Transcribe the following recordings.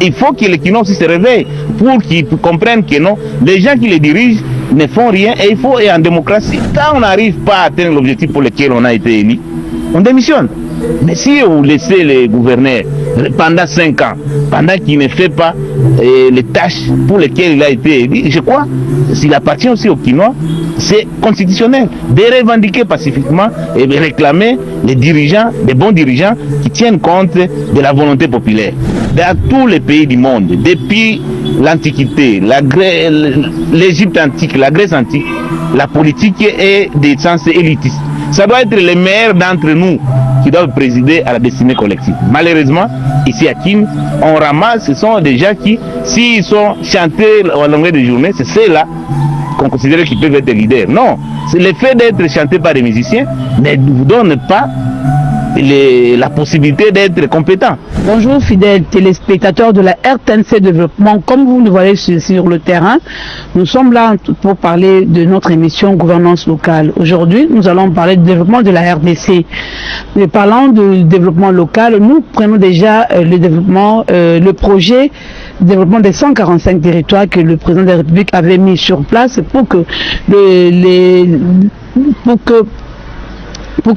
Il faut que les Kinois aussi se réveillent pour qu'ils comprennent que non, les gens qui les dirigent ne font rien et il faut, et en démocratie, quand on n'arrive pas à atteindre l'objectif pour lequel on a été élu, on démissionne. Mais si vous laissez les gouverneurs pendant 5 ans, pendant qu'il ne fait pas les tâches pour lesquelles il a été élu, je crois, s'il appartient aussi aux Kinois, c'est constitutionnel de revendiquer pacifiquement et de réclamer les dirigeants, des bons dirigeants qui tiennent compte de la volonté populaire. Dans tous les pays du monde, depuis l'Antiquité, l'Égypte antique, la Grèce antique, la politique est des sens élitistes. Ça doit être les meilleurs d'entre nous qui doivent présider à la destinée collective. Malheureusement, ici à Kin, on ramasse, ce sont des gens qui, s'ils sont chantés à longueur de journée, c'est ceux-là qu'on considère qu'ils peuvent être leaders. Non, c'est le fait d'être chanté par des musiciens ne vous donne pas la possibilité d'être compétent. Bonjour fidèles téléspectateurs de la RTNC Développement. Comme vous le voyez sur le terrain, nous sommes là pour parler de notre émission Gouvernance locale. Aujourd'hui, nous allons parler du développement de la RDC. Mais parlant de développement local, nous prenons déjà le projet de développement des 145 territoires que le président de la République avait mis sur place pour que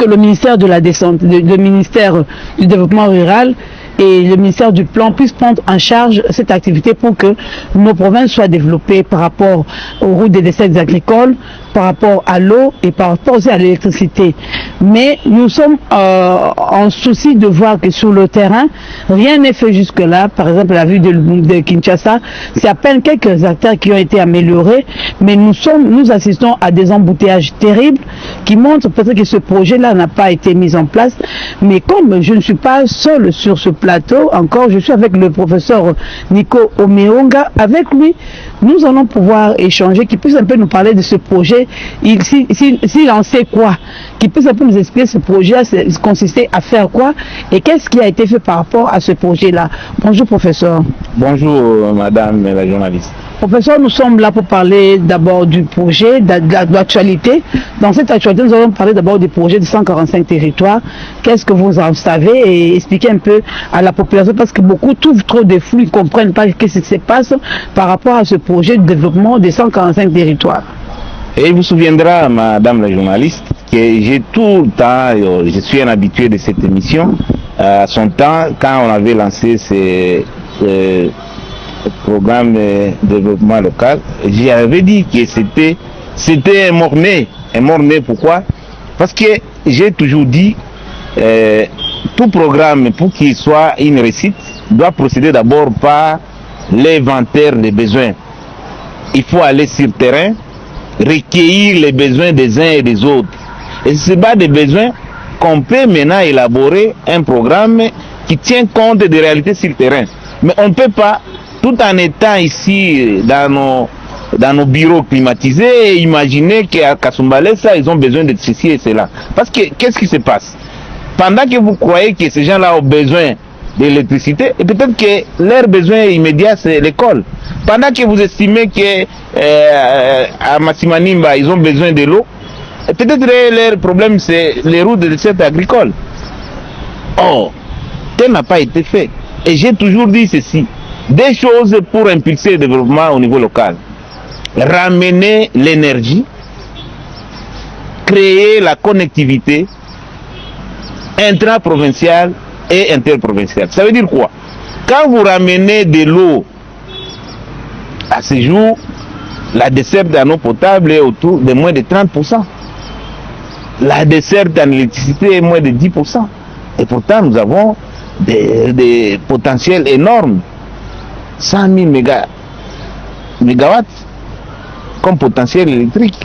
le ministère de la Descente, le ministère du Développement rural et le ministère du Plan puissent prendre en charge cette activité pour que nos provinces soient développées par rapport aux routes des dessertes agricoles, par rapport à l'eau et par rapport aussi à l'électricité. Mais nous sommes en souci de voir que sur le terrain, rien n'est fait jusque-là. Par exemple, la vue de Kinshasa, c'est à peine quelques acteurs qui ont été améliorés, mais nous assistons à des embouteillages terribles qui montrent peut-être que ce projet-là n'a pas été mis en place. Mais comme je ne suis pas seul sur ce plateau, encore, je suis avec le professeur Nico Omeonga. Avec lui, nous allons pouvoir échanger, qu'il puisse un peu nous parler de ce projet. S'il en sait quoi, qu'il puisse un peu nous expliquer ce projet consistait à faire quoi et qu'est-ce qui a été fait par rapport à ce projet-là. Bonjour professeur. Bonjour madame la journaliste. Professeur, nous sommes là pour parler d'abord du projet, de l'actualité. Dans cette actualité, nous allons parler d'abord du projet de 145 territoires. Qu'est-ce que vous en savez et expliquer un peu à la population parce que beaucoup trouvent trop de flou, ils ne comprennent pas ce qui se passe par rapport à ce projet de développement des 145 territoires. Et il vous souviendra, madame la journaliste, que j'ai tout le temps, je suis un habitué de cette émission, à son temps, quand on avait lancé ce programme de développement local, j'avais dit que c'était un mort-né. Un mort-né, pourquoi? Parce que j'ai toujours dit, tout programme, pour qu'il soit une réussite, doit procéder d'abord par l'inventaire des besoins. Il faut aller sur le terrain, recueillir les besoins des uns et des autres. Et c'est pas des besoins qu'on peut maintenant élaborer un programme qui tient compte des réalités sur le terrain. Mais on ne peut pas, tout en étant ici dans nos bureaux climatisés, imaginer qu'à Kasumbalesa, ils ont besoin de ceci et cela. Parce que qu'est-ce qui se passe? Pendant que vous croyez que ces gens-là ont besoin d'électricité, et peut-être que leur besoin immédiat, c'est l'école. Pendant que vous estimez que à Massimanimba, ils ont besoin de l'eau, peut-être leur problème, c'est les routes de dessert agricole. Or, tel n'a pas été fait. Et j'ai toujours dit ceci, des choses pour impulser le développement au niveau local. Ramener l'énergie, créer la connectivité intra-provinciale et interprovinciale. Ça veut dire quoi? Quand vous ramenez de l'eau à ce jour, la desserte en eau potable est autour de moins de 30%. La desserte en électricité est moins de 10%. Et pourtant, nous avons des potentiels énormes. 100 000 mégawatts comme potentiel électrique.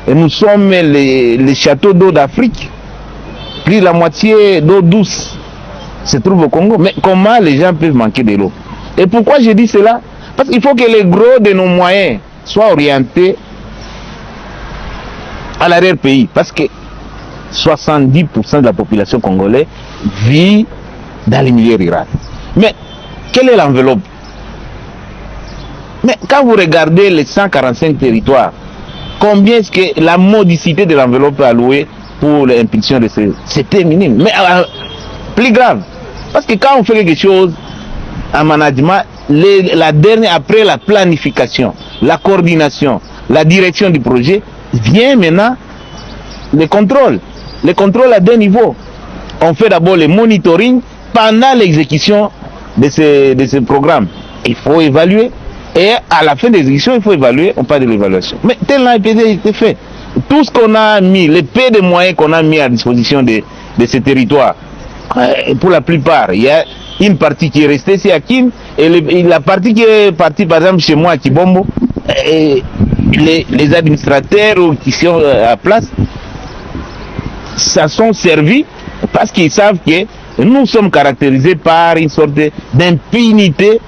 Et nous sommes les châteaux d'eau d'Afrique. Plus la moitié d'eau douce se trouve au Congo. Mais comment les gens peuvent manquer de l'eau? Et pourquoi je dis cela? Parce qu'il faut que les gros de nos moyens soient orientés à l'arrière-pays. Parce que 70% de la population congolaise vit dans les milieux ruraux. Mais quelle est l'enveloppe? Mais quand vous regardez les 145 territoires, combien est-ce que la modicité de l'enveloppe allouée pour l'impulsion de ces... C'était minime. Mais plus grave, parce que quand on fait quelque chose en management, la dernière, après la planification, la coordination, la direction du projet, vient maintenant le contrôle. Le contrôle à 2 niveaux. On fait d'abord le monitoring pendant l'exécution de ce programme. Il faut évaluer. Et à la fin de l'exécution, il faut évaluer. On parle de l'évaluation. Mais tel n'a pas été fait. Tout ce qu'on a mis, le peu de moyens qu'on a mis à disposition de ces territoires, pour la plupart, il y a une partie qui est restée ici à Kin, et la partie qui est partie par exemple chez moi à Kibombo, les administrateurs qui sont à place, ça sont servis parce qu'ils savent que nous sommes caractérisés par une sorte d'impunité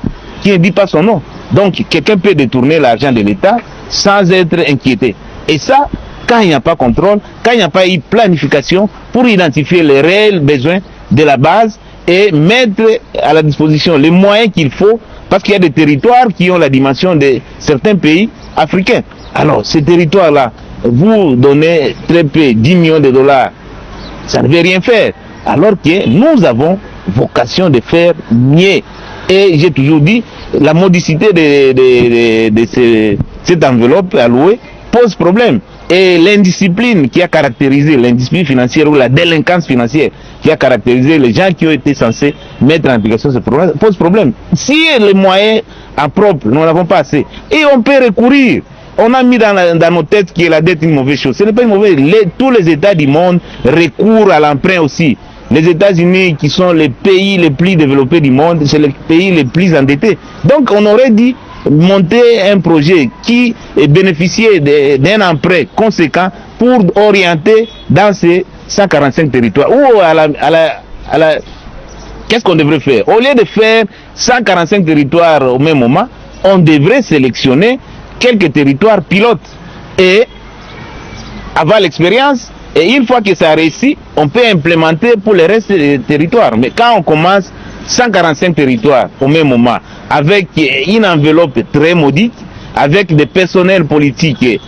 qui ne dit pas son nom. Donc quelqu'un peut détourner l'argent de l'État sans être inquiété. Et ça, quand il n'y a pas contrôle, quand il n'y a pas eu planification pour identifier les réels besoins de la base et mettre à la disposition les moyens qu'il faut, parce qu'il y a des territoires qui ont la dimension de certains pays africains. Alors, ces territoires-là, vous donnez très peu, 10 millions de dollars, ça ne veut rien faire. Alors que nous avons vocation de faire mieux. Et j'ai toujours dit, la modicité de cette enveloppe allouée pose problème. Et l'indiscipline qui a caractérisé, l'indiscipline financière ou la délinquance financière qui a caractérisé les gens qui ont été censés mettre en application ce programme pose problème. Si les moyens en propre, nous n'avons pas assez, et on peut recourir. On a mis dans nos têtes que la dette est une mauvaise chose. Ce n'est pas une mauvaise. Tous les États du monde recourent à l'emprunt aussi. Les États-Unis, qui sont les pays les plus développés du monde, c'est les pays les plus endettés. Donc on aurait dit monter un projet qui bénéficiait d'un emprunt conséquent pour orienter dans ces 145 territoires. Ou qu'est-ce qu'on devrait faire? Au lieu de faire 145 territoires au même moment, on devrait sélectionner quelques territoires pilotes et avoir l'expérience. Et une fois que ça réussit, on peut implémenter pour le reste des territoires. Mais quand on commence 145 territoires au même moment, avec une enveloppe très modique, avec des personnels politiques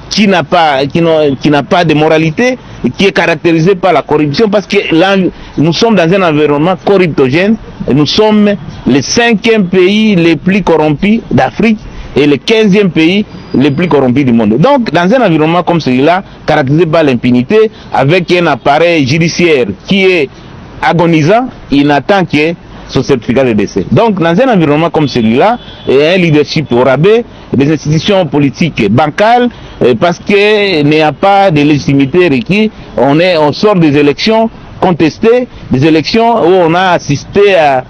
qui n'a pas de moralité, qui est caractérisé par la corruption, parce que là, nous sommes dans un environnement corruptogène. Nous sommes le 5e pays le plus corrompu d'Afrique et le 15e pays le plus corrompu du monde. Donc, dans un environnement comme celui-là, caractérisé par l'impunité, avec un appareil judiciaire qui est agonisant, il n'attend que son certificat de décès. Donc, dans un environnement comme celui-là, et un leadership au rabais, des institutions politiques bancales, parce qu'il n'y a pas de légitimité requise, on sort des élections contestées, des élections où on a assisté à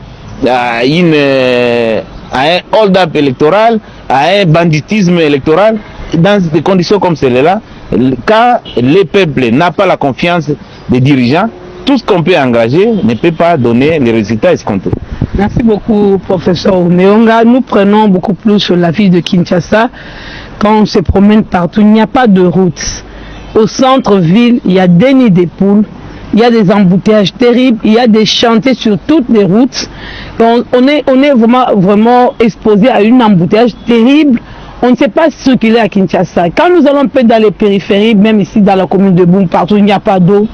un hold-up électoral, à un banditisme électoral. Dans des conditions comme celle-là, quand le peuple n'a pas la confiance des dirigeants, tout ce qu'on peut engager ne peut pas donner les résultats escomptés. Merci beaucoup, professeur Omeonga. Nous prenons beaucoup plus sur la ville de Kinshasa. Quand on se promène partout, il n'y a pas de route. Au centre-ville, il y a des nids de poules, il y a des embouteillages terribles, il y a des chantiers sur toutes les routes. On est vraiment exposé à un embouteillage terrible. On ne sait pas circuler à Kinshasa. Quand nous allons un peu dans les périphéries, même ici dans la commune de Boum, partout, il n'y a pas d'eau,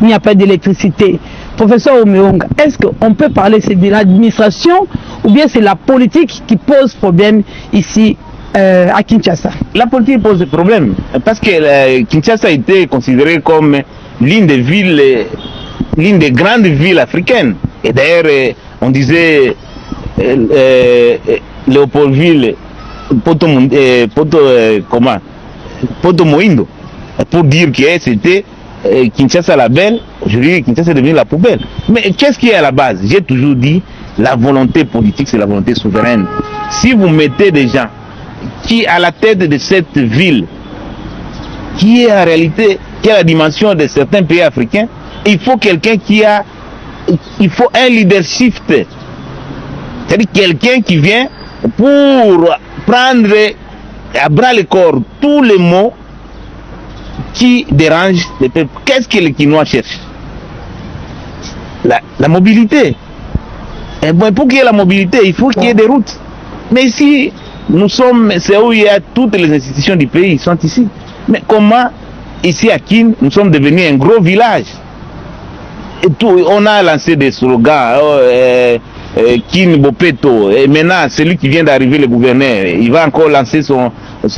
il n'y a pas d'électricité. Professeur Omeonga, est-ce qu'on peut parler de l'administration ou bien c'est la politique qui pose problème ici à Kinshasa? La politique pose problème parce que Kinshasa a été considérée comme l'une des grandes villes africaines. Et d'ailleurs, on disait Léopoldville, Poto Moindo, pour dire que c'était Kinshasa la belle. Aujourd'hui, Kinshasa est devenue la poubelle. Mais qu'est-ce qui est à la base? J'ai toujours dit, la volonté politique, c'est la volonté souveraine. Si vous mettez des gens qui, à la tête de cette ville, qui est en réalité, qui a la dimension de certains pays africains, il faut quelqu'un il faut un leadership. C'est-à-dire quelqu'un qui vient pour prendre à bras le corps tous les mots qui dérangent les peuples. Qu'est-ce que les Kinois cherchent? La mobilité. Et bon, pour qu'il y ait la mobilité, il faut qu'il y ait des routes. Mais ici, c'est où il y a toutes les institutions du pays, ils sont ici. Mais comment, ici à Kin, nous sommes devenus un gros village? Et tout, on a lancé des slogans, Kin Bopeto, et maintenant celui qui vient d'arriver, le gouverneur, il va encore lancer son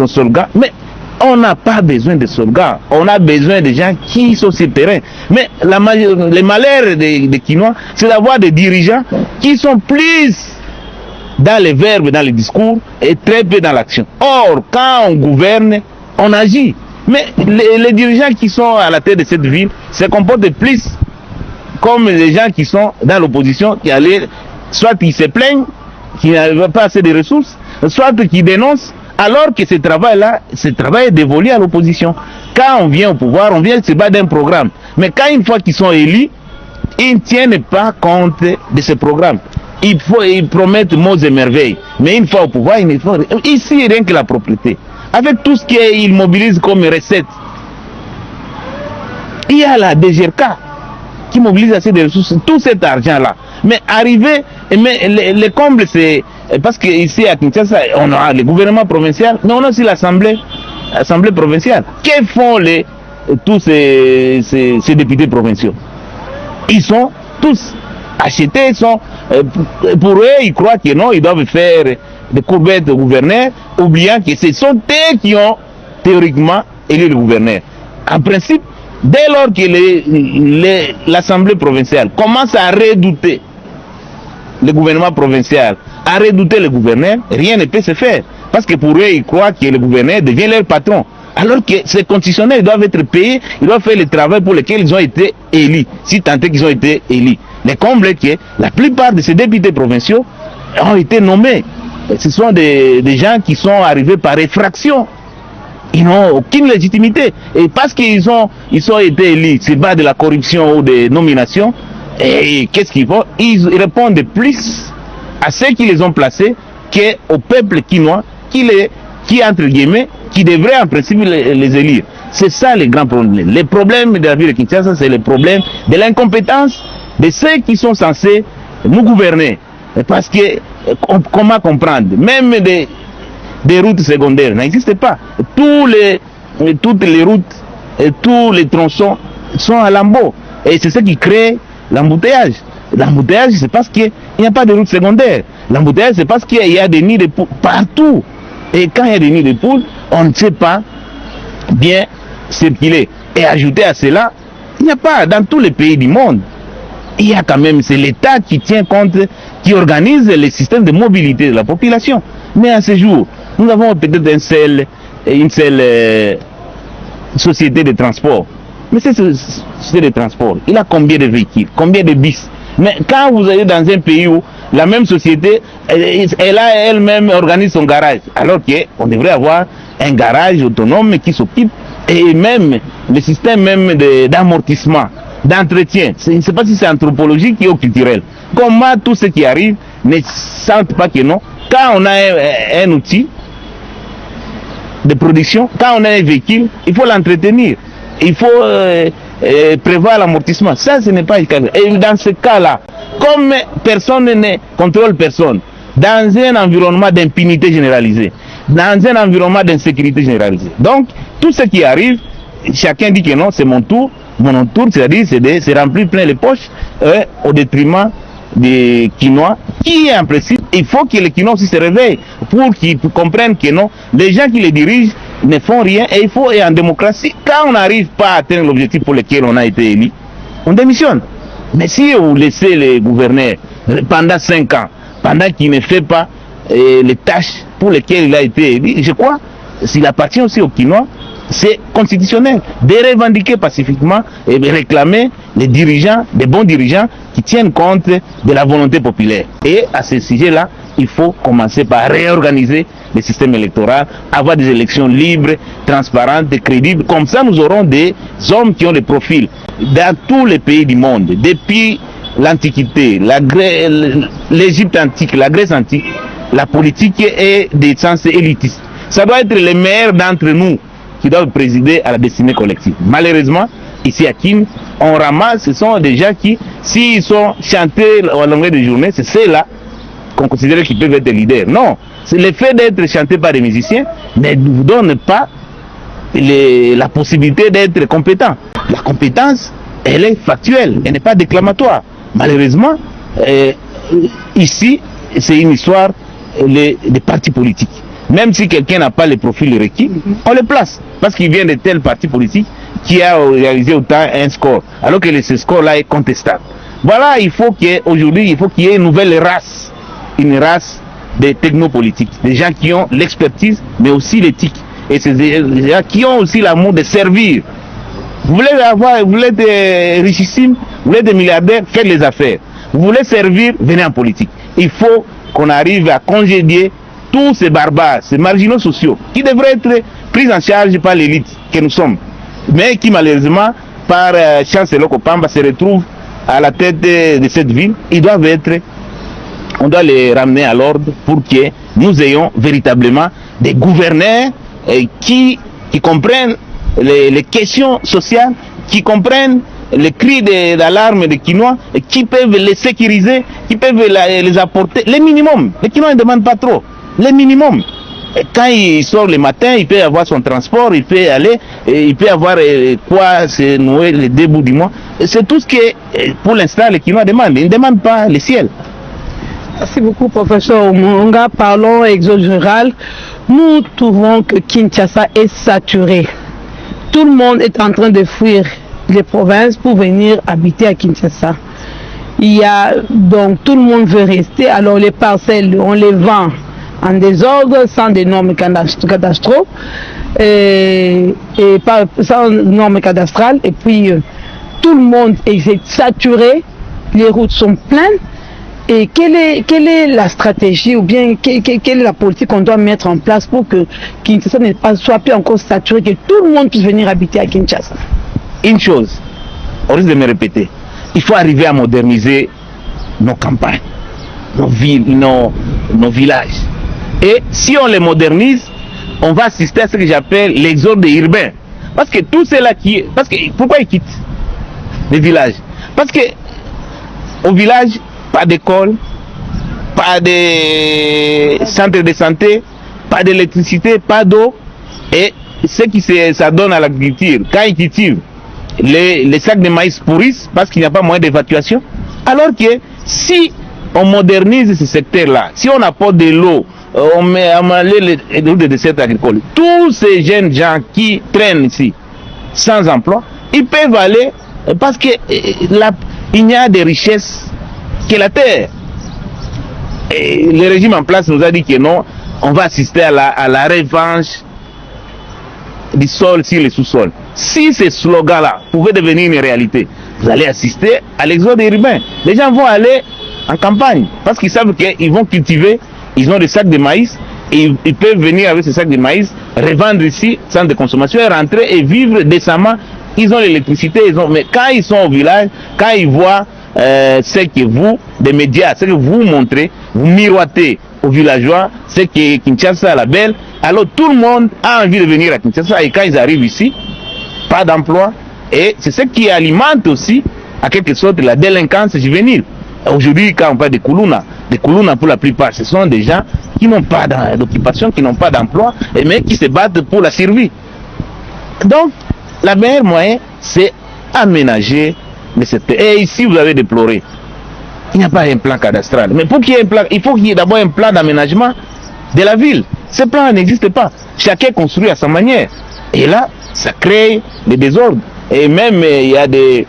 slogan. Mais on n'a pas besoin de slogans, on a besoin de gens qui sont sur le terrain. Mais le malheur des Kinois, c'est d'avoir des dirigeants qui sont plus dans les verbes, dans les discours, et très peu dans l'action. Or, quand on gouverne, on agit. Mais les dirigeants qui sont à la tête de cette ville se comportent plus comme les gens qui sont dans l'opposition, qui allaient, soit qui se plaignent, qui n'arrivent pas assez de ressources, soit qui dénoncent, alors que ce travail-là, ce travail est dévolu à l'opposition. Quand on vient au pouvoir, on vient se battre d'un programme. Mais quand une fois qu'ils sont élus, ils ne tiennent pas compte de ce programme. Ils promettent mots et merveilles. Mais une fois au pouvoir, ils ne font rien. Ici, rien que la propriété. Avec tout ce qu'ils mobilisent comme recette. Il y a la DGRK qui mobilise assez de ressources, tout cet argent-là. Mais arriver, mais le comble, c'est parce qu'ici à Kinshasa, on a le gouvernement provincial, mais on a aussi l'Assemblée provinciale. Que font tous ces députés provinciaux? Ils sont tous achetés, pour eux, ils croient que non, ils doivent faire des courbettes au gouverneur, oubliant que ce sont eux qui ont théoriquement élu le gouverneur. En principe, dès lors que l'Assemblée provinciale commence à redouter le gouvernement provincial, à redouter le gouverneur, rien ne peut se faire. Parce que pour eux, ils croient que le gouverneur devient leur patron. Alors que ces concessionnaires doivent être payés, ils doivent faire le travail pour lequel ils ont été élus, si tant est qu'ils ont été élus. Le comble est que la plupart de ces députés provinciaux ont été nommés. Ce sont des gens qui sont arrivés par effraction. Ils n'ont aucune légitimité. Et parce qu'ils ont été élus, c'est pas de la corruption ou des nominations, et qu'est-ce qu'ils font? Ils répondent plus à ceux qui les ont placés qu'au peuple kinois qui entre guillemets, qui devrait en principe les élire. C'est ça les grands problèmes. Les problèmes de la ville de Kinshasa, c'est le problème de l'incompétence de ceux qui sont censés nous gouverner. Parce que, comment comprendre? Même des routes secondaires n'existent pas. Toutes les routes et tous les tronçons sont à lambeaux. Et c'est ce qui crée l'embouteillage. L'embouteillage, c'est parce qu'il n'y a pas de route secondaire. L'embouteillage, c'est parce qu'il y a des nids de poules partout. Et quand il y a des nids de poules, on ne sait pas bien circuler. Et ajouter à cela, il n'y a pas dans tous les pays du monde. Il y a quand même, c'est l'État qui tient compte, qui organise les systèmes de mobilité de la population. Mais à ce jour, nous avons peut-être une seule société de transport. Mais cette société de transport, il a combien de véhicules, combien de bus? Mais quand vous allez dans un pays où la même société, elle-même organise son garage, alors qu'on devrait avoir un garage autonome qui s'occupe, et même le système même d'amortissement, d'entretien. Je ne sais pas si c'est anthropologique ou culturel. Comment tout ce qui arrive ne sentent pas que non. Quand on a un outil de production, quand on a un véhicule, il faut l'entretenir. Il faut prévoir l'amortissement. Ça, ce n'est pas le cas. Et dans ce cas-là, comme personne ne contrôle personne, dans un environnement d'impunité généralisée, dans un environnement d'insécurité généralisée. Donc, tout ce qui arrive, chacun dit que non, c'est mon tour. Mon tour, c'est-à-dire, c'est de se remplir plein les poches au détriment des Kinois, qui en principe, il faut que les Kinois aussi se réveillent pour qu'ils comprennent que non, les gens qui les dirigent ne font rien, et il faut, et en démocratie, quand on n'arrive pas à atteindre l'objectif pour lequel on a été élu, on démissionne. Mais si vous laissez les gouverneurs pendant 5 ans, pendant qu'il ne fait pas les tâches pour lesquelles il a été élu, je crois, s'il appartient aussi aux Kinois, c'est constitutionnel de revendiquer pacifiquement et de réclamer les dirigeants, des bons dirigeants qui tiennent compte de la volonté populaire. Et à ce sujet-là, il faut commencer par réorganiser le système électoral, avoir des élections libres, transparentes et crédibles. Comme ça, nous aurons des hommes qui ont des profils dans tous les pays du monde, depuis l'Antiquité, l'Égypte antique, la Grèce antique. La politique est des sens élitistes. Ça doit être les meilleurs d'entre nous qui doivent présider à la destinée collective. Malheureusement, ici à Kin, on ramasse, ce sont des gens qui, s'ils sont chantés à longueur de journée, c'est ceux-là qu'on considère qu'ils peuvent être des leaders. Non, c'est le fait d'être chanté par des musiciens ne vous donne pas la possibilité d'être compétent. La compétence, elle est factuelle, elle n'est pas déclamatoire. Malheureusement, ici, c'est une histoire des partis politiques. Même si quelqu'un n'a pas le profil requis, on le place. Parce qu'il vient de tel parti politique qui a réalisé autant un score. Alors que ce score-là est contestable. Voilà, aujourd'hui, il faut qu'il y ait une nouvelle race. Une race de technopolitiques. Des gens qui ont l'expertise, mais aussi l'éthique. Et c'est des gens qui ont aussi l'amour de servir. Vous voulez être richissime, vous voulez des milliardaires, faites les affaires. Vous voulez servir, venez en politique. Il faut qu'on arrive à congédier tous ces barbares, ces marginaux sociaux, qui devraient être pris en charge par l'élite que nous sommes, mais qui malheureusement, par chance et Lokopamba, se retrouvent à la tête de cette ville. On doit les ramener à l'ordre pour que nous ayons véritablement des gouverneurs qui comprennent les questions sociales, qui comprennent les cris d'alarme des Quinois, et qui peuvent les sécuriser, qui peuvent les apporter les minimums. Les Quinois ne demandent pas trop, les minimums. Et quand il sort le matin, il peut avoir son transport, il peut aller, et il peut avoir quoi se nouer les débuts du mois. C'est tout ce que, pour l'instant, les Quinois demandent. Ils ne demandent pas le ciel. Merci beaucoup, professeur Omonga. Parlons exode rural. Nous trouvons que Kinshasa est saturé. Tout le monde est en train de fuir les provinces pour venir habiter à Kinshasa. Donc tout le monde veut rester, alors les parcelles, on les vend en désordre, sans des normes cadastraux, sans normes cadastrales, et puis tout le monde est saturé, les routes sont pleines. Et quelle est la stratégie ou bien quelle est la politique qu'on doit mettre en place pour que Kinshasa ne soit plus encore saturé, que tout le monde puisse venir habiter à Kinshasa? Une chose, on risque de me répéter, il faut arriver à moderniser nos campagnes, nos villes, nos villages. Et si on les modernise, on va assister à ce que j'appelle l'exode urbain. Parce que tout cela pourquoi ils quittent les villages? Parce que au village, pas d'école, pas de centre de santé, pas d'électricité, pas d'eau. Et ce qui s'adonne à l'agriculture, quand ils cultivent, les sacs de maïs pourrissent parce qu'il n'y a pas moyen d'évacuation. Alors que si on modernise ce secteur-là, si on apporte de l'eau, on met à les routes de dessert agricole, tous ces jeunes gens qui traînent ici sans emploi, ils peuvent aller parce que il n'y a de richesses que la terre. Et le régime en place nous a dit que non, on va assister à la revanche du sol sur le sous-sol. Si ces slogans-là pouvaient devenir une réalité, vous allez assister à l'exode urbain. Les gens vont aller en campagne parce qu'ils savent qu'ils vont cultiver, ils ont des sacs de maïs et ils peuvent venir avec ces sacs de maïs, revendre ici, centre de consommation, et rentrer et vivre décemment. Ils ont l'électricité, mais quand ils sont au village, quand ils voient ce que vous, des médias, ce que vous montrez, vous miroitez aux villageois, ce que Kinshasa la belle, alors tout le monde a envie de venir à Kinshasa, et quand ils arrivent ici, pas d'emploi, et c'est ce qui alimente aussi, en quelque sorte, la délinquance juvénile. Aujourd'hui, quand on parle de Koulouna pour la plupart, ce sont des gens qui n'ont pas d'occupation, qui n'ont pas d'emploi, mais qui se battent pour la survie. Donc, la meilleure moyen, c'est aménager le secteur. Et ici, vous avez déploré, il n'y a pas un plan cadastral. Mais pour qu'il y ait un plan, il faut qu'il y ait d'abord un plan d'aménagement de la ville. Ce plan n'existe pas. Chacun construit à sa manière. Et là, ça crée des désordres. Et même, il y a des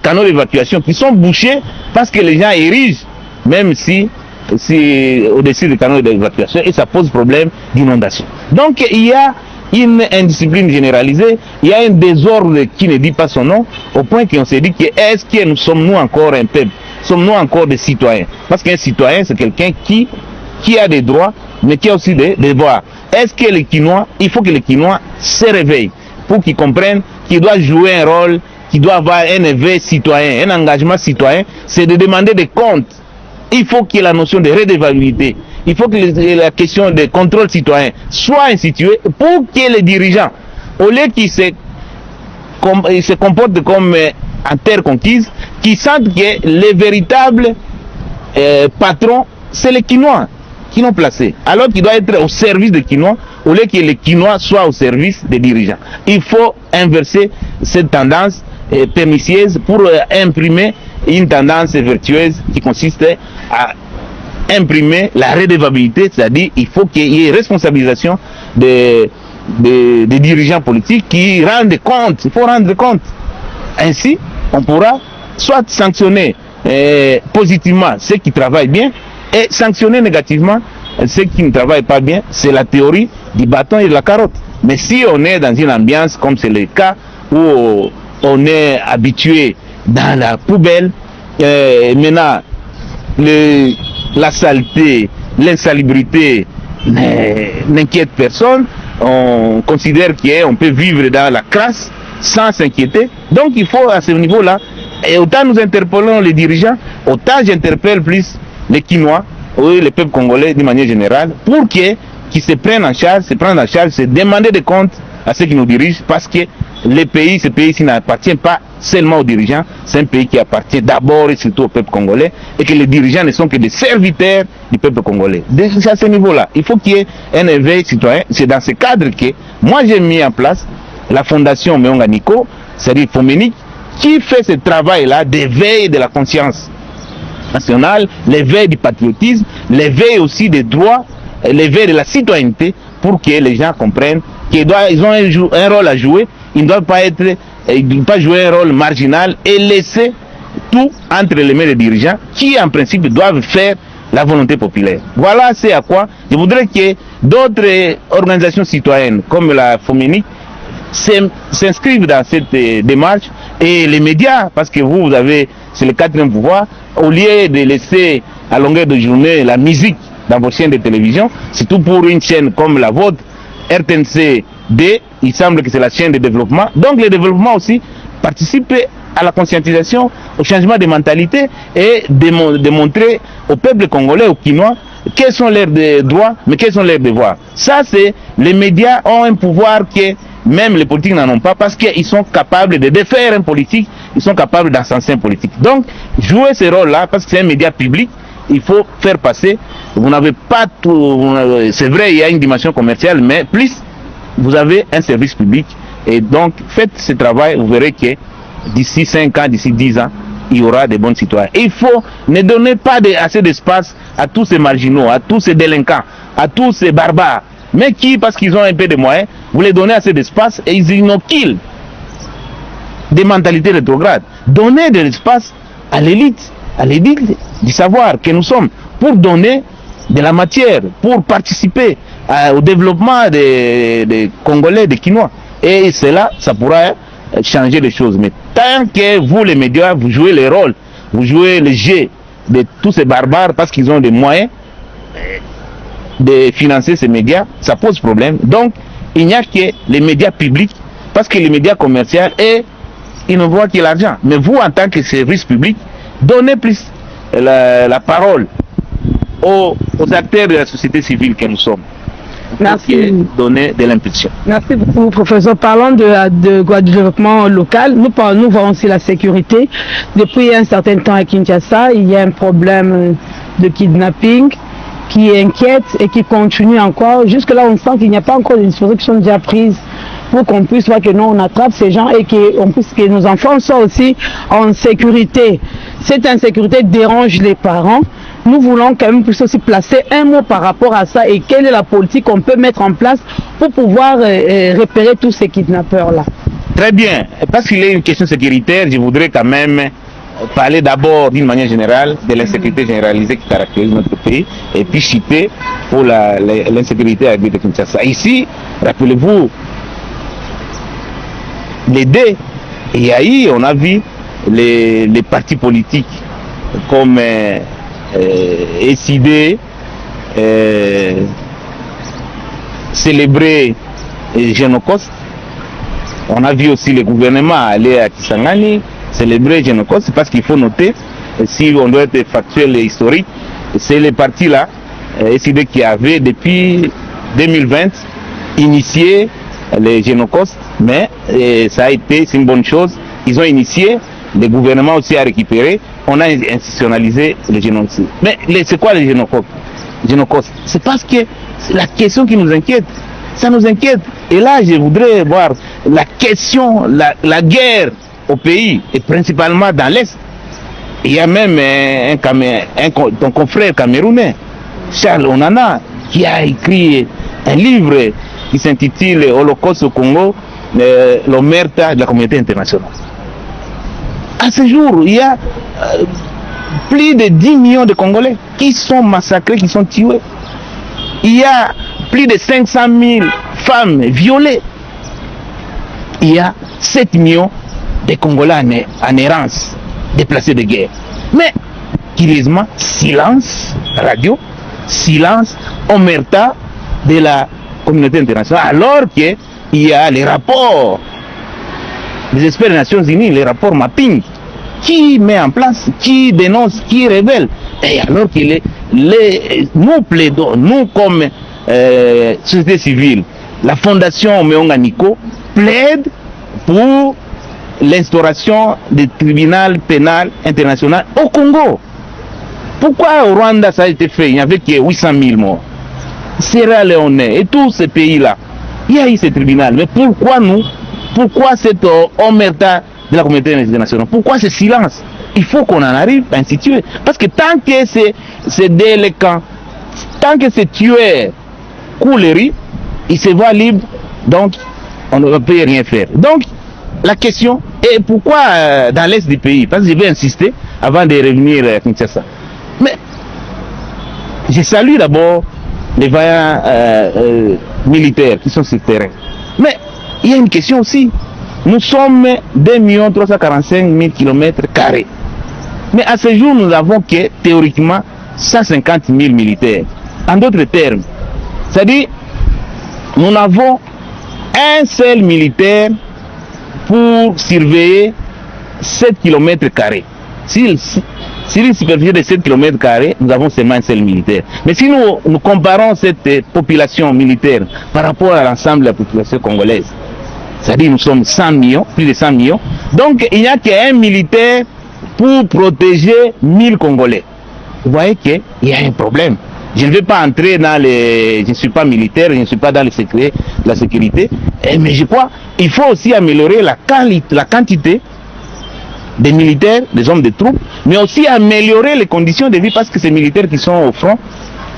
canaux d'évacuation qui sont bouchés parce que les gens érigent, même si au-dessus des canaux d'évacuation, et ça pose problème d'inondation. Donc, il y a une indiscipline généralisée, il y a un désordre qui ne dit pas son nom, au point qu'on s'est dit que est-ce que nous sommes-nous encore un peuple, sommes-nous encore des citoyens? Parce qu'un citoyen, c'est quelqu'un qui a des droits, mais qui a aussi des devoirs. Est-ce que les Quinois, il faut que les Quinois se réveillent pour qu'ils comprennent qu'ils doivent jouer un rôle, qu'ils doivent avoir un éveil citoyen, un engagement citoyen, c'est de demander des comptes. Il faut qu'il y ait la notion de redevabilité. Il faut que la question de contrôle citoyen soit instituée pour que les dirigeants, au lieu qu'ils se comportent comme en terre conquise, qu'ils sentent que les véritables patrons, c'est les Quinois qui l'ont placé. Alors qu'il doit être au service des Quinois, au lieu que les Quinois soient au service des dirigeants. Il faut inverser cette tendance pernicieuse pour imprimer une tendance vertueuse qui consiste à imprimer la redevabilité, c'est-à-dire il faut qu'il y ait responsabilisation des dirigeants politiques qui rendent compte, il faut rendre compte. Ainsi, on pourra soit sanctionner positivement ceux qui travaillent bien et sanctionner négativement ceux qui ne travaillent pas bien. C'est la théorie du bâton et de la carotte. Mais si on est dans une ambiance comme c'est le cas où on est habitué dans la poubelle, maintenant la saleté, l'insalubrité n'inquiète personne, on considère qu'on peut vivre dans la crasse sans s'inquiéter. Donc il faut à ce niveau-là, et autant nous interpellons les dirigeants, autant j'interpelle plus les Quinois, ou les peuples congolais d'une manière générale, pour qu'ils se prennent en charge, se demander des comptes à ceux qui nous dirigent, parce que ce pays-ci n'appartient pas seulement aux dirigeants, c'est un pays qui appartient d'abord et surtout au peuple congolais, et que les dirigeants ne sont que des serviteurs du peuple congolais. Donc à ce niveau-là, il faut qu'il y ait un éveil citoyen. C'est dans ce cadre que moi j'ai mis en place la fondation Meonga Nico, c'est-à-dire Foménique, qui fait ce travail-là d'éveil de la conscience nationale, l'éveil du patriotisme, l'éveil aussi des droits, l'éveil de la citoyenneté, pour que les gens comprennent qu'ils ont un rôle à jouer. Ils ne doivent pas jouer un rôle marginal et laisser tout entre les mains des dirigeants qui en principe doivent faire la volonté populaire. Voilà c'est à quoi je voudrais que d'autres organisations citoyennes comme la Foménique s'inscrivent dans cette démarche, et les médias, parce que vous avez, c'est le quatrième pouvoir, au lieu de laisser à longueur de journée la musique dans vos chaînes de télévision, surtout pour une chaîne comme la vôtre, RTNC-D, il semble que c'est la chaîne de développement. Donc le développement aussi participe à la conscientisation, au changement de mentalité, et de montrer au peuple congolais, aux Quinois, quels sont leurs droits, mais quels sont leurs devoirs. Ça, c'est, les médias ont un pouvoir que même les politiques n'en ont pas, parce qu'ils sont capables de défaire un politique, ils sont capables d'encenser un politique. Donc, jouer ce rôle-là, parce que c'est un média public, il faut faire passer. Vous n'avez pas tout, c'est vrai, il y a une dimension commerciale, mais plus vous avez un service public. Et donc, faites ce travail, vous verrez que d'ici 5 ans, d'ici 10 ans, il y aura des bons citoyens. Et il faut ne donner pas assez d'espace à tous ces marginaux, à tous ces délinquants, à tous ces barbares, mais qui, parce qu'ils ont un peu de moyens, vous les donnez assez d'espace et ils inoculent des mentalités rétrogrades. Donnez de l'espace à l'élite du savoir que nous sommes, pour donner de la matière, pour participer au développement des Congolais, des Quinois. Et cela, ça pourra changer les choses. Mais tant que vous, les médias, vous jouez les rôles, vous jouez les jeux de tous ces barbares parce qu'ils ont des moyens de financer ces médias, ça pose problème. Donc, il n'y a que les médias publics, parce que les médias commerciaux, ils ne voient que l'argent. Mais vous, en tant que service public, donnez plus la parole aux acteurs de la société civile que nous sommes. Merci. Donner de l'impulsion. Merci beaucoup, professeur. Parlons du développement local. Nous voyons aussi la sécurité. Depuis un certain temps à Kinshasa, il y a un problème de kidnapping qui inquiète et qui continue encore. Jusque-là, on sent qu'il n'y a pas encore des dispositions qui sont déjà prises pour qu'on puisse voir que nous, on attrape ces gens et que nos enfants soient aussi en sécurité. Cette insécurité dérange les parents. Nous voulons quand même aussi placer un mot par rapport à ça, et quelle est la politique qu'on peut mettre en place pour pouvoir repérer tous ces kidnappeurs-là. Très bien. Parce qu'il y a une question sécuritaire, je voudrais quand même parler d'abord d'une manière générale de l'insécurité généralisée qui caractérise notre pays, et puis citer pour l'insécurité à de Kinshasa. Ici, rappelez-vous, les deux, il y a eu, on a vu les partis politiques comme SID célébrer Génocoste. On a vu aussi le gouvernement aller à Kisangani célébrer Génocoste, parce qu'il faut noter, si on doit être factuel et historique, c'est les partis là, SID, qui avait depuis 2020 initié les Génocostes, mais ça a été, c'est une bonne chose, ils ont initié, le gouvernement aussi a récupéré, on a institutionnalisé les génocides. Mais c'est quoi les Génocostes? C'est parce que c'est la question qui nous inquiète, ça nous inquiète. Et là, je voudrais voir la question, la guerre au pays, et principalement dans l'Est. Il y a même ton confrère camerounais, Charles Onana, qui a écrit un livre qui s'intitule Holocauste au Congo, l'omerta de la communauté internationale. À ce jour, il y a plus de 10 millions de Congolais qui sont massacrés, qui sont tués. Il y a plus de 500 000 femmes violées. Il y a 7 millions de Congolais en errance, déplacés de guerre. Mais, curieusement, silence radio, silence omerta de la communauté internationale, alors qu'il y a les rapports des experts des Nations Unies, les rapports mapping, qui met en place, qui dénonce, qui révèle. Et alors que nous plaidons, nous comme société civile, la fondation Meonga Nico plaide pour l'instauration du tribunal pénal international au Congo. Pourquoi au Rwanda ça a été fait? Il n'y avait que 800 000 morts. Sierra Leone et tous ces pays-là, il y a eu ce tribunal. Mais pourquoi nous? Pourquoi cette omerta de la communauté internationale? Pourquoi ce silence? Il faut qu'on en arrive à instituer. Parce que tant que ces délinquants, tant que ces tueurs coulent les rues, ils se voient libres, donc on ne peut rien faire. Donc la question est pourquoi dans l'est du pays? Parce que je vais insister avant de revenir à Kinshasa. Mais je salue d'abord les vaillants militaires qui sont sur le terrain. Mais il y a une question aussi. Nous sommes 2 345 000 km². Mais à ce jour, nous n'avons que théoriquement 150 000 militaires. En d'autres termes, c'est-à-dire, nous n'avons un seul militaire pour surveiller 7 km². Sur une superficie de 7 km², nous avons seulement un seul militaire. Mais si nous comparons cette population militaire par rapport à l'ensemble de la population congolaise, c'est-à-dire nous sommes 100 millions, plus de 100 millions, donc il n'y a qu'un militaire pour protéger 1000 Congolais. Vous voyez qu'il y a un problème. Je ne vais pas entrer dans les... Je ne suis pas militaire, je ne suis pas dans les secrets de la sécurité, mais je crois qu'il faut aussi améliorer la quantité des militaires, des hommes de troupes, mais aussi améliorer les conditions de vie parce que ces militaires qui sont au front,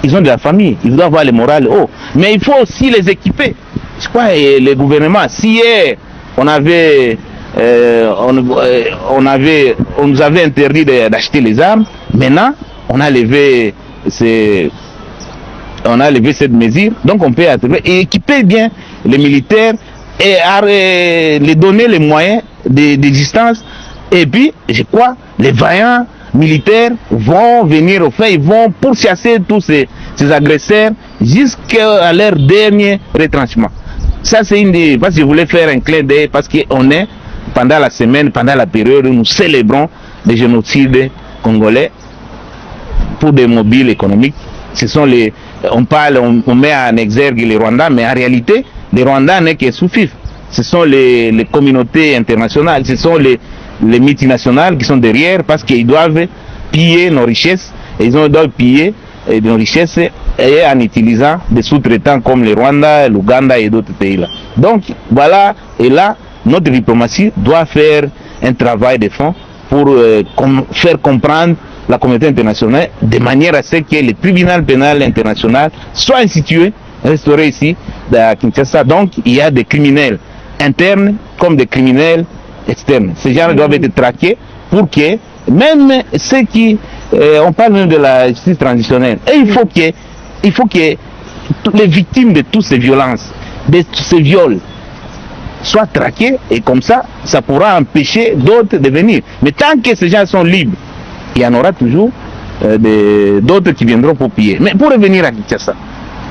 ils ont de la famille, ils doivent avoir le moral haut. Mais il faut aussi les équiper. Je crois que le gouvernement, si hier on nous avait interdit d'acheter les armes, maintenant on a levé cette mesure, donc on peut équiper bien les militaires et les donner les moyens d'existence. Et puis, je crois, les vaillants militaires vont venir au fait, ils vont pourchasser tous ces agresseurs jusqu'à leur dernier retranchement. Ça, c'est une des... Parce que je voulais faire un clin d'œil, parce qu'on est, pendant la semaine, pendant la période où nous célébrons les génocides congolais pour des mobiles économiques. Ce sont les... On met en exergue les Rwandais, mais en réalité, les Rwandais n'est que sous-fif. Ce sont les communautés internationales, ce sont les multinationales qui sont derrière parce qu'ils doivent piller nos richesses et ils doivent piller nos richesses et en utilisant des sous-traitants comme le Rwanda, l'Ouganda et d'autres pays là. Donc voilà, et là notre diplomatie doit faire un travail de fond pour faire comprendre la communauté internationale de manière à ce que le tribunal pénal international soit institué, restauré ici à Kinshasa. Donc il y a des criminels internes comme des criminels externes. Ces gens doivent être traqués pour que même ceux qui... on parle même de la justice transitionnelle. Et il faut que les victimes de toutes ces violences, de tous ces viols, soient traqués et comme ça pourra empêcher d'autres de venir. Mais tant que ces gens sont libres, il y en aura toujours d'autres qui viendront pour piller. Mais pour revenir à Kinshasa,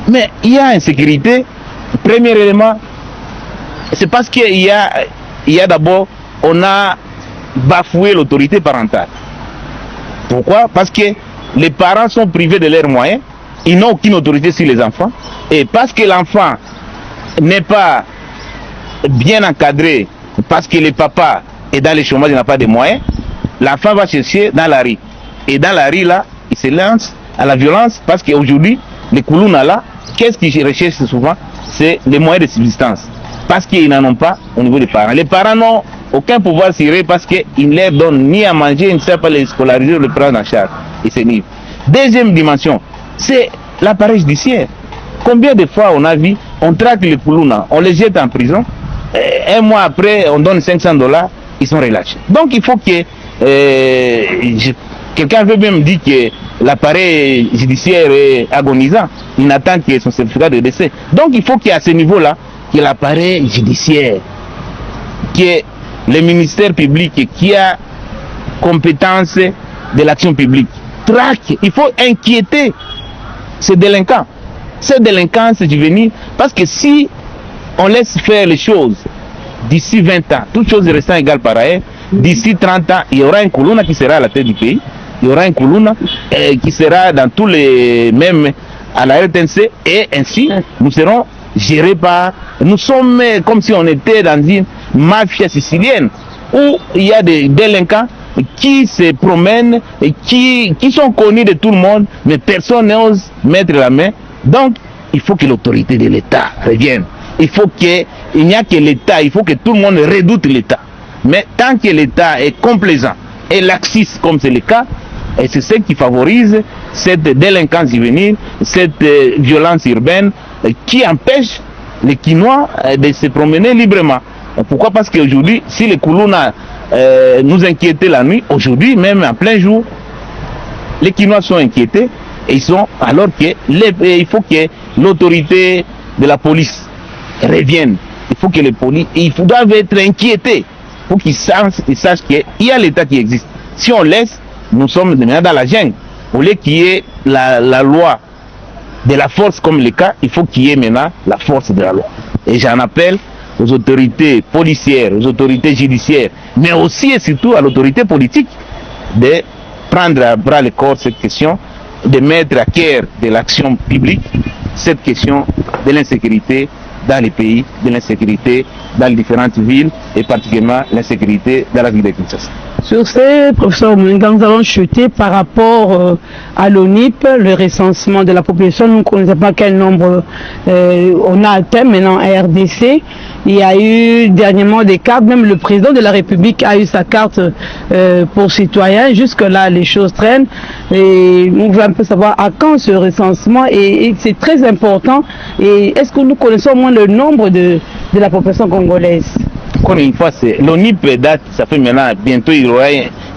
mais il y a insécurité. Premier élément, c'est parce qu'il y a d'abord, on a bafoué l'autorité parentale. Pourquoi? Parce que les parents sont privés de leurs moyens, ils n'ont aucune autorité sur les enfants, et parce que l'enfant n'est pas bien encadré, parce que le papa est dans le chômage, il n'a pas de moyens, l'enfant va chercher dans la rue. Et dans la rue, là, il se lance à la violence, parce qu'aujourd'hui, les Koulouna là, qu'est-ce qu'ils recherchent souvent? C'est les moyens de subsistance. Parce qu'ils n'en ont pas au niveau des parents. Les parents n'ont aucun pouvoir s'y parce qu'il ne leur donne ni à manger, il ne sait pas les scolariser ou les prendre en charge. Et c'est nul. Deuxième dimension, c'est l'appareil judiciaire. Combien de fois on a vu, on traque les Koulouna, on les jette en prison, un mois après on donne $500, ils sont relâchés. Donc il faut que quelqu'un veut même dire que l'appareil judiciaire est agonisant, il n'attend que son certificat de décès. Donc il faut qu'à ce niveau-là, que l'appareil judiciaire, que le ministère public qui a compétence de l'action publique traque, il faut inquiéter ces délinquants. Ces délinquants juvéniles, parce que si on laisse faire les choses d'ici 20 ans, toutes choses restant égales par ailleurs, d'ici 30 ans, il y aura un Koulouna qui sera à la tête du pays, il y aura un Koulouna qui sera dans tous les mêmes à la RTNC, et ainsi nous serons gérés par, nous sommes comme si on était dans une mafia sicilienne où il y a des délinquants qui se promènent et qui sont connus de tout le monde, mais personne n'ose mettre la main. Donc, il faut que l'autorité de l'État revienne. Il faut qu'il n'y a que l'État, il faut que tout le monde redoute l'État. Mais tant que l'État est complaisant et laxiste comme c'est le cas, et c'est ce qui favorise cette délinquance juvénile, cette violence urbaine qui empêche les Kinois de se promener librement. Pourquoi? Parce qu'aujourd'hui, si les Koulouna nous inquiétaient la nuit, aujourd'hui, même en plein jour, les Kinois sont inquiétés. Et ils sont, alors que il faut que l'autorité de la police revienne. Il faut que les polices, ils doivent être inquiétés pour qu'ils sachent qu'il y a l'État qui existe. Si on laisse, nous sommes maintenant dans la jungle. Au lieu qu'il y ait la loi de la force comme le cas, il faut qu'il y ait maintenant la force de la loi. Et j'en appelle aux autorités policières, aux autorités judiciaires, mais aussi et surtout à l'autorité politique de prendre à bras le corps cette question, de mettre à cœur de l'action publique cette question de l'insécurité dans les pays, de l'insécurité dans les différentes villes et particulièrement l'insécurité dans la ville de Kinshasa. Sur ce, professeur Moulinga, nous allons chuter par rapport à l'ONIP, le recensement de la population. Nous ne connaissons pas quel nombre on a atteint maintenant à RDC. Il y a eu dernièrement des cartes, même le président de la République a eu sa carte pour citoyen. Jusque-là, les choses traînent. Et on veut un peu savoir à quand ce recensement et c'est très important. Et est-ce que nous connaissons au moins le nombre de la population congolaise? Encore une fois, l'ONIP date, ça fait maintenant bientôt il y aura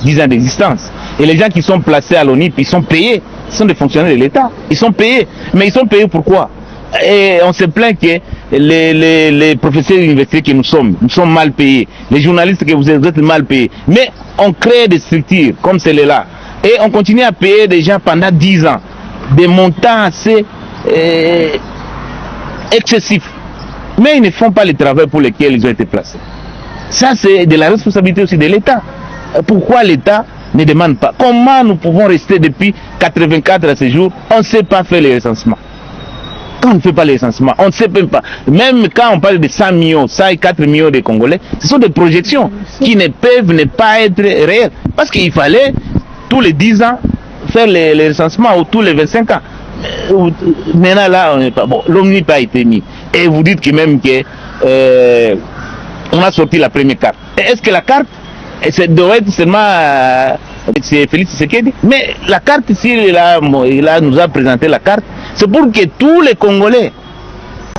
10 ans d'existence. Et les gens qui sont placés à l'ONIP, ils sont payés. Ils sont des fonctionnaires de l'État. Ils sont payés. Mais ils sont payés pourquoi? Et on se plaint que les professeurs universitaires que nous sommes mal payés. Les journalistes que vous êtes mal payés. Mais on crée des structures comme celle-là. Et on continue à payer des gens pendant 10 ans. Des montants assez excessifs. Mais ils ne font pas le travail pour lequel ils ont été placés. Ça, c'est de la responsabilité aussi de l'État. Pourquoi l'État ne demande pas? Comment nous pouvons rester depuis 84 à ce jour? On ne sait pas faire les recensements. Quand on ne fait pas les recensements, on ne sait même pas. Même quand on parle de 100 millions, 104 millions de Congolais, ce sont des projections qui ne peuvent ne pas être réelles. Parce qu'il fallait tous les 10 ans faire les recensements ou tous les 25 ans. Maintenant là, on n'est pas bon. L'ONIP a été mis. Et vous dites que même que on a sorti la première carte. Est-ce que la carte, ça doit être seulement c'est Félix Tshisekedi? Mais la carte, s'il nous a présenté la carte, c'est pour que tous les Congolais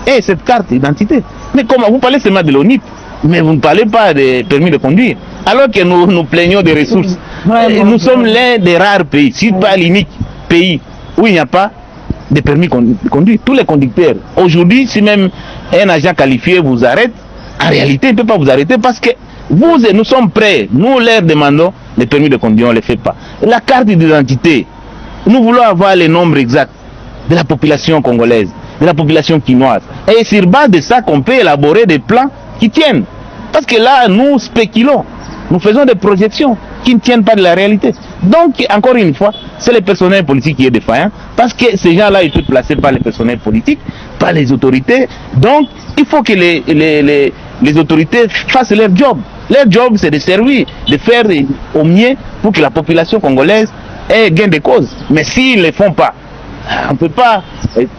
aient cette carte d'identité. Mais comment vous parlez seulement de l'ONIP, mais vous ne parlez pas des permis de conduire, alors que nous plaignons des ressources. Nous sommes l'un des rares pays, si pas l'unique pays où il n'y a pas de permis de conduire. Tous les conducteurs, aujourd'hui, si même un agent qualifié vous arrête, en réalité, il ne peut pas vous arrêter parce que nous sommes prêts, nous leur demandons les permis de conduire, on ne les fait pas. La carte d'identité, nous voulons avoir les nombres exacts de la population congolaise, de la population quinoise. Et sur base de ça qu'on peut élaborer des plans qui tiennent. Parce que là, nous spéculons, nous faisons des projections qui ne tiennent pas de la réalité. Donc, encore une fois, c'est le personnel politique qui est défaillant, parce que ces gens-là, ils sont placés par les personnels politiques, par les autorités. Donc, il faut que les autorités fassent leur job. Leur job, c'est de servir, de faire au mieux pour que la population congolaise ait gain de cause. Mais s'ils ne le font pas, on ne peut pas,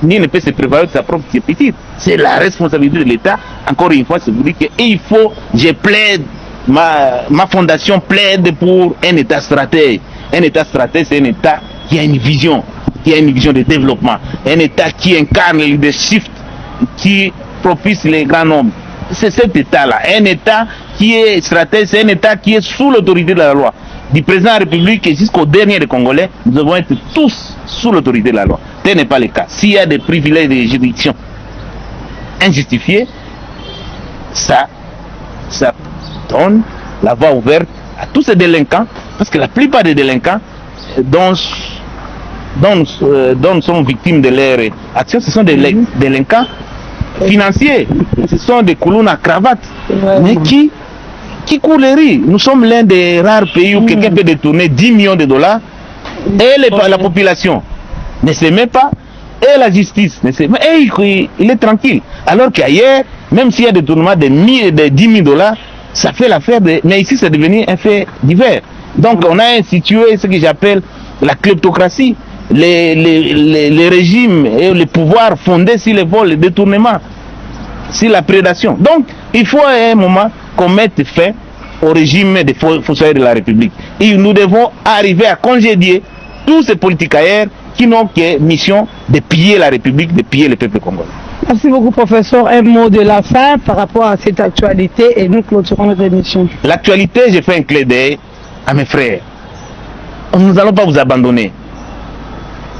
ni ne peut se préparer de sa propre petite. C'est la responsabilité de l'État. Encore une fois, c'est vous dire qu'il faut, je plaide ma fondation plaide pour un État stratège. Un État stratège, c'est un État qui a une vision de développement. Un État qui incarne le leadership, qui propice les grands nombres. C'est cet État-là. Un État qui est stratège, c'est un État qui est sous l'autorité de la loi. Du président de la République jusqu'au dernier des Congolais, nous devons être tous sous l'autorité de la loi. Tel n'est pas le cas. S'il y a des privilèges de juridiction injustifiés, ça donne la voie ouverte à tous ces délinquants, parce que la plupart des délinquants dont sont victimes de leur action, ce sont des délinquants financiers, ce sont des colonnes à cravate, mais qui courent les rues. Nous sommes l'un des rares pays où quelqu'un peut détourner 10 millions de dollars et la population ne se met pas, et la justice ne se met, et il est tranquille. Alors qu'ailleurs, même s'il y a des détournements de 10 000 dollars, ça fait l'affaire de... Mais ici, c'est devenu un fait divers. Donc, on a institué ce que j'appelle la kleptocratie, les régimes et les pouvoirs fondés sur les vols, les détournements, sur la prédation. Donc, il faut à un moment qu'on mette fin au régime des fossoyeurs de la République. Et nous devons arriver à congédier tous ces politicaires qui n'ont que mission de piller la République, de piller le peuple congolais. Merci beaucoup, professeur. Un mot de la fin par rapport à cette actualité et nous clôturons notre émission. L'actualité, j'ai fait un clé d'œil à mes frères. Nous n'allons pas vous abandonner.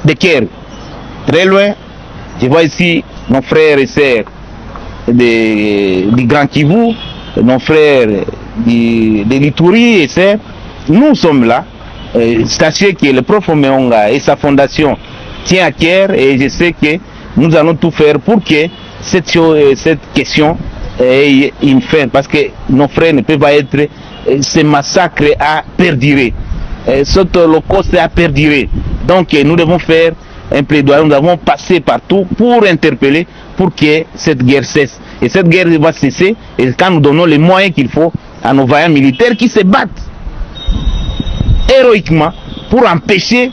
De Kër, très loin, je vois ici nos frères et sœurs du Grand Kivu, nos frères de l'Ituri et sœurs. Nous sommes là. Sachez que le prof Omeonga et sa fondation tient à cœur et je sais que nous allons tout faire pour que cette question ait une fin, parce que nos frères ne peuvent pas être ce massacre à perdurer, cet holocauste à perdurer. Donc nous devons faire un plaidoyer, nous devons passer partout pour interpeller, pour que cette guerre cesse. Et cette guerre va cesser et quand nous donnons les moyens qu'il faut à nos vaillants militaires qui se battent héroïquement pour empêcher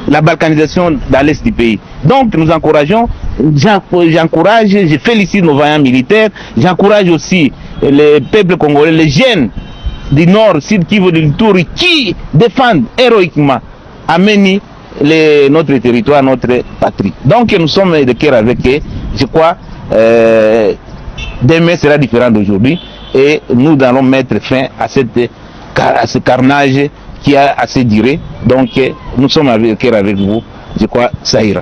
la balkanisation dans l'est du pays. Donc nous encourageons, j'encourage, je félicite nos vaillants militaires, j'encourage aussi les peuples congolais, les jeunes du nord, sud Kivu, du Ituri, qui défendent héroïquement Améni, notre territoire, notre patrie. Donc nous sommes de cœur avec eux. Je crois demain sera différent d'aujourd'hui et nous allons mettre fin à ce carnage qui a assez duré. Donc nous sommes de cœur avec vous. Je crois que ça ira.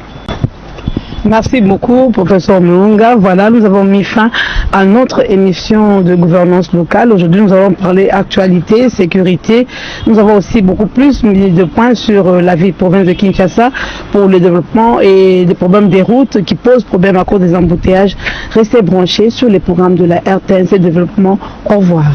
Merci beaucoup, professeur Omeonga. Voilà, nous avons mis fin à notre émission de gouvernance locale. Aujourd'hui, nous allons parler actualité, sécurité. Nous avons aussi beaucoup plus mis de points sur la ville province de Kinshasa pour le développement et les problèmes des routes qui posent problème à cause des embouteillages. Restez branchés sur les programmes de la RTNC Développement. Au revoir.